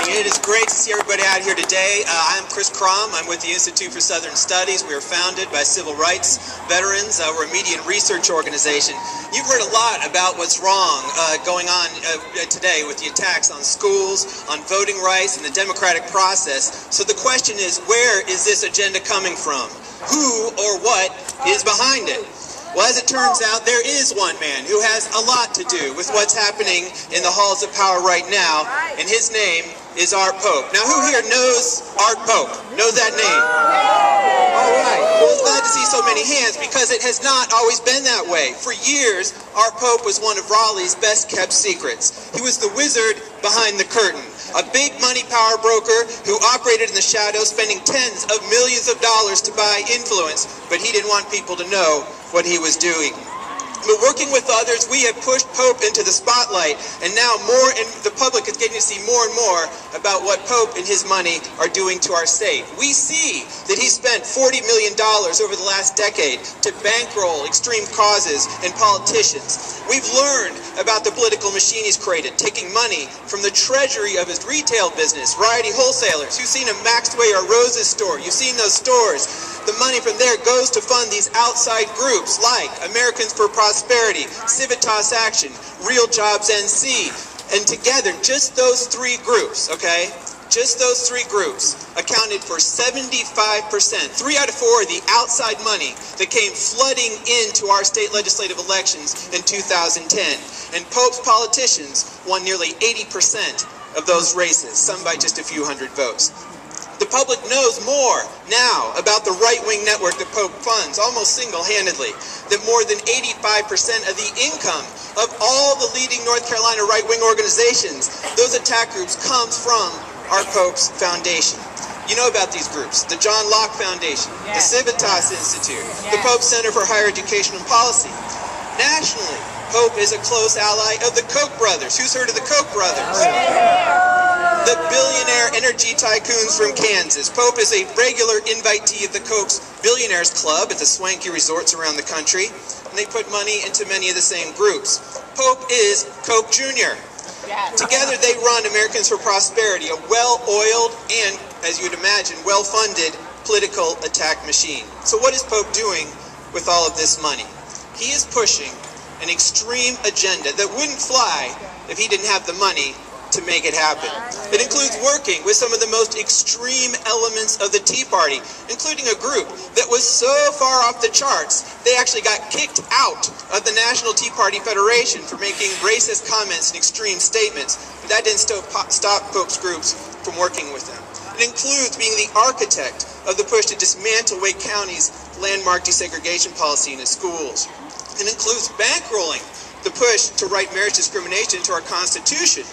It is great to see everybody out here today. I'm Kromm. I'm with the Institute for Southern Studies. We are founded by civil rights veterans. We're a media and research organization. You've heard a lot about what's wrong going on today with the attacks on schools, on voting rights, and the democratic process. So the question is, where is this agenda coming from? Who or what is behind it? Well, as it turns out, there is one man who has a lot to do with what's happening in the halls of power right now, and his name is our Pope. Now, who here knows our Pope? Knows that name? All right. Well, it's glad to see so many hands because it has not always been that way. For years, our Pope was one of Raleigh's best-kept secrets. He was the wizard behind the curtain, a big money power broker who operated in the shadows, spending tens of millions of dollars to buy influence, but he didn't want people to know what he was doing. But working with others, we have pushed Pope into the spotlight, and now the public is getting to see more and more about what Pope and his money are doing to our state. We see that he spent $40 million over the last decade to bankroll extreme causes and politicians. We've learned about the political machine he's created, taking money from the treasury of his retail business, Variety Wholesalers. You've seen a Maxway or Rose's store. You've seen those stores. The money from there goes to fund these outside groups like Americans for Prosperity, Civitas Action, Real Jobs NC, and together, just those three groups, okay? Just those three groups accounted for 75%, 3 out of 4 of the outside money that came flooding into our state legislative elections in 2010. And Pope's politicians won nearly 80% of those races, some by just a few hundred votes. The public knows more now about the right-wing network that Pope funds, almost single-handedly, that more than 85% of the income of all the leading North Carolina right-wing organizations, those attack groups, comes from our Pope's foundation. You know about these groups: the John Locke Foundation, the Civitas Institute, the Pope Center for Higher Education and Policy. Nationally, Pope is a close ally of the Koch brothers. Who's heard of the Koch brothers? The billionaire energy tycoons from Kansas. Pope is a regular invitee of the Koch's Billionaires Club at the swanky resorts around the country, and they put money into many of the same groups. Pope is Koch Jr. Together they run Americans for Prosperity, a well-oiled and, as you'd imagine, well-funded political attack machine. So what is Pope doing with all of this money? He is pushing an extreme agenda that wouldn't fly if he didn't have the money to make it happen. It includes working with some of the most extreme elements of the Tea Party, including a group that was so far off the charts, they actually got kicked out of the National Tea Party Federation for making racist comments and extreme statements, but that didn't stop Pope's groups from working with them. It includes being the architect of the push to dismantle Wake County's landmark desegregation policy in its schools. It includes bankrolling the push to write marriage discrimination into our Constitution.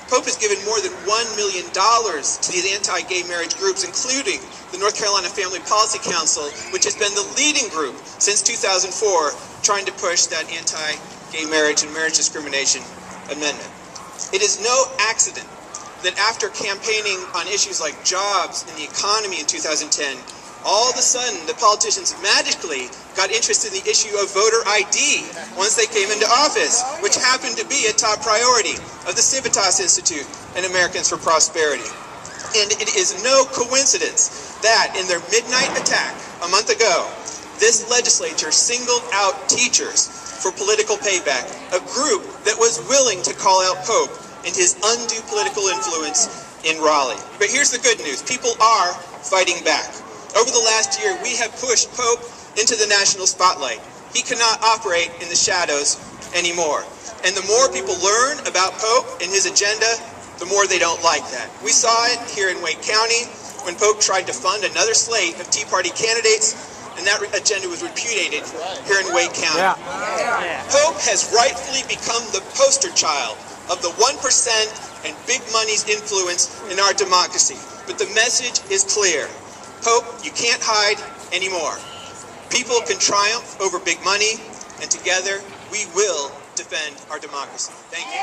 Pope has given more than $1 million to these anti-gay marriage groups, including the North Carolina Family Policy Council, which has been the leading group since 2004 trying to push that anti-gay marriage and marriage discrimination amendment. It is no accident that after campaigning on issues like jobs and the economy in 2010, all of a sudden the politicians magically got interested in the issue of voter ID once they came into office, which happened to be a top priority of the Civitas Institute and Americans for Prosperity. And it is no coincidence that in their midnight attack a month ago, this legislature singled out teachers for political payback, a group that was willing to call out Pope and his undue political influence in Raleigh. But here's the good news: people are fighting back. Over the last year, we have pushed Pope into the national spotlight. He cannot operate in the shadows anymore. And the more people learn about Pope and his agenda, the more they don't like that. We saw it here in Wake County when Pope tried to fund another slate of Tea Party candidates, and that agenda was repudiated here in Wake County. Pope has rightfully become the poster child of the 1% and big money's influence in our democracy. But the message is clear. Pope, you can't hide anymore. People can triumph over big money, and together we will defend our democracy. Thank you.